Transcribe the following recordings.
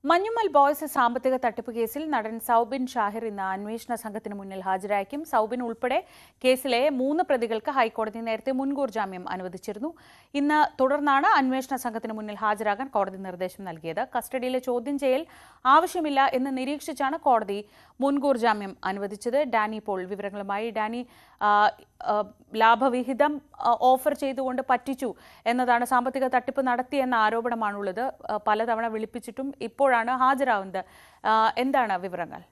Manjummel boys സാമ്പത്തിക തട്ടിപ്പ് കേസിൽ നടൻ സൗബിൻ ഷാഹിർ ഇന്ന് അന്വേഷണ സംഘത്തിന് മുന്നിൽ ഹാജരാക്കും. സൗബിൻ ഉൾപ്പെടെ കേസിലെ 3 പ്രതികൾക്ക് ഹൈക്കോടതി നേരത്തെ മുൻകൂർ ജാമ്യം അനുവദിച്ചിരുന്നു. ഇന്ന് തുടർന്നാണ് അന്വേഷണ സംഘത്തിന് മുന്നിൽ ഹാജരാകാൻ കോടതി നിർദ്ദേശം നൽകിയത്. കസ്റ്റഡിയിലെ ചോദ്യം ചെയ്യൽ ആവശ്യമില്ല എന്ന് നിരീക്ഷിച്ചാണ് കോടതി മുൻകൂർ ജാമ്യം അനുവദിച്ചത്. ഡാനി പോൾ വിവരങ്ങളുമായി. ഡാനി, ലാഭവിഹിതം ഓഫർ ചെയ്തുകൊണ്ട് പറ്റിച്ചു എന്നതാണ്, സാമ്പത്തിക തട്ടിപ്പ് നടത്തിയെന്ന ആരോപണമാണുള്ളത്. പലതവണ വിളിപ്പിച്ചിട്ടും ഇപ്പോഴാണ് ഹാജരാകുന്നത്. എന്താണ് വിവരങ്ങൾ?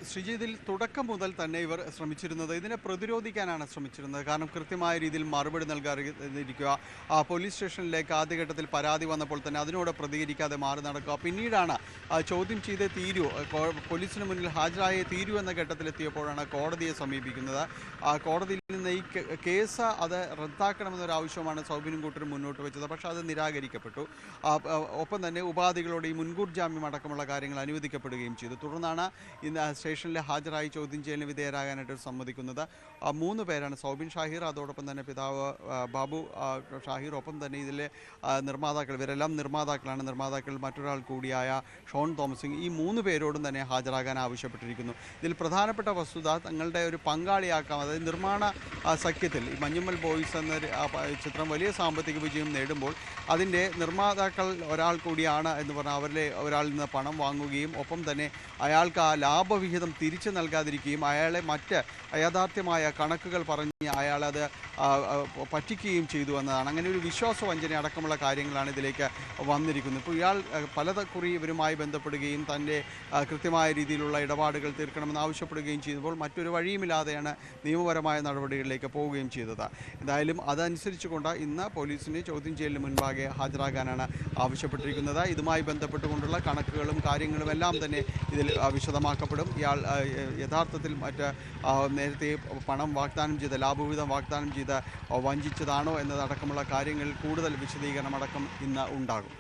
ശ്രീജിത്തിൽ തുടക്കം മുതൽ തന്നെ ഇവർ ശ്രമിച്ചിരുന്നത് ഇതിനെ പ്രതിരോധിക്കാനാണ് ശ്രമിച്ചിരുന്നത്. കാരണം കൃത്യമായ രീതിയിൽ മറുപടി നൽകാതിരിക്കുക, പോലീസ് സ്റ്റേഷനിലേക്ക് ആദ്യഘട്ടത്തിൽ പരാതി വന്നപ്പോൾ തന്നെ അതിനോട് പ്രതികരിക്കാതെ മാറി നടക്കുക, പിന്നീടാണ് ചോദ്യം ചെയ്തേ തീരൂ, പോലീസിന് മുന്നിൽ ഹാജരായേ തീരൂ എന്ന ഘട്ടത്തിലെത്തിയപ്പോഴാണ് കോടതിയെ സമീപിക്കുന്നത്. കോടതിയിൽ നിന്ന് ഈ കേസ് അത് റദ്ദാക്കണമെന്നൊരാവശ്യമാണ് സൗബിനും കൂട്ടരും മുന്നോട്ട് വെച്ചത്. പക്ഷേ അത് നിരാകരിക്കപ്പെട്ടു. ഒപ്പം തന്നെ ഉപാധികളോട് ഈ മുൻകൂർ ജാമ്യം അടക്കമുള്ള കാര്യങ്ങൾ അനുവദിക്കപ്പെടുകയും ചെയ്തു. തുടർന്നാണ് ഇന്ന് സ്റ്റേഷനിൽ ഹാജരായി ചോദ്യം ചെയ്യലിന് വിധേയരാകാനായിട്ട് സമ്മതിക്കുന്നത്. 3 പേരാണ്: സൗബിൻ ഷാഹിർ, അതോടൊപ്പം തന്നെ പിതാവ് ബാബു ഷാഹിർ, ഒപ്പം തന്നെ ഇതിലെ നിർമ്മാതാക്കൾ. ഇവരെല്ലാം നിർമ്മാതാക്കൾ മറ്റൊരാൾ കൂടിയായ ഷോൺ തോമസ്. ഈ 3 പേരോടും തന്നെ ഹാജരാകാൻ ആവശ്യപ്പെട്ടിരിക്കുന്നു. ഇതിൽ പ്രധാനപ്പെട്ട വസ്തുത തങ്ങളുടെ ഒരു പങ്കാളിയാക്കാം, അതായത് നിർമ്മാണ സഖ്യത്തിൽ ഈ മഞ്ഞുമ്മൽ ബോയ്സ് എന്ന ചിത്രം വലിയ സാമ്പത്തിക വിജയം നേടുമ്പോൾ അതിൻ്റെ നിർമ്മാതാക്കൾ ഒരാൾ കൂടിയാണ് എന്ന് പറഞ്ഞാൽ അവരിലെ ഒരാളിൽ നിന്ന് പണം വാങ്ങുകയും ഒപ്പം തന്നെ അയാൾക്ക് ആ ലാഭവിഹിതം തിരിച്ചു നൽകാതിരിക്കുകയും അയാളെ മറ്റ് അയാഥാർത്ഥ്യമായ കണക്കുകൾ പറഞ്ഞ് അയാളത് പറ്റിക്കുകയും ചെയ്തു എന്നതാണ്. അങ്ങനെ ഒരു വിശ്വാസവഞ്ചന അടക്കമുള്ള കാര്യങ്ങളാണ് ഇതിലേക്ക് വന്നിരിക്കുന്നത്. ഇപ്പോൾ ഇയാൾ പലകുറി ഇവരുമായി ബന്ധപ്പെടുകയും തൻ്റെ കൃത്യമായ രീതിയിലുള്ള ഇടപാടുകൾ തീർക്കണമെന്ന് ആവശ്യപ്പെടുകയും ചെയ്തപ്പോൾ മറ്റൊരു വഴിയുമില്ലാതെയാണ് നിയമപരമായ നടപടികളിലേക്ക് പോവുകയും ചെയ്തത്. എന്തായാലും അതനുസരിച്ചുകൊണ്ട് ഇന്ന് പോലീസിനെ ചോദ്യം ചെയ്യലിന് മുൻപാകെ ഹാജരാകാനാണ് ആവശ്യപ്പെട്ടിരിക്കുന്നത്. ഇതുമായി ബന്ധപ്പെട്ടുകൊണ്ടുള്ള കണക്കുകളും കാര്യങ്ങളും എല്ലാം തന്നെ ഇതിൽ വിശദമാക്കപ്പെടും. ഇയാൾ യഥാർത്ഥത്തിൽ നേരത്തെ പണം വാഗ്ദാനം ചെയ്ത ലാഭവിഹിതം വാഗ്ദാനം ചെയ്ത് വഞ്ചിച്ചതാണോ എന്നതടക്കമുള്ള കാര്യങ്ങൾ കൂടുതൽ വിശദീകരണമടക്കം ഇന്ന് ഉണ്ടാകും.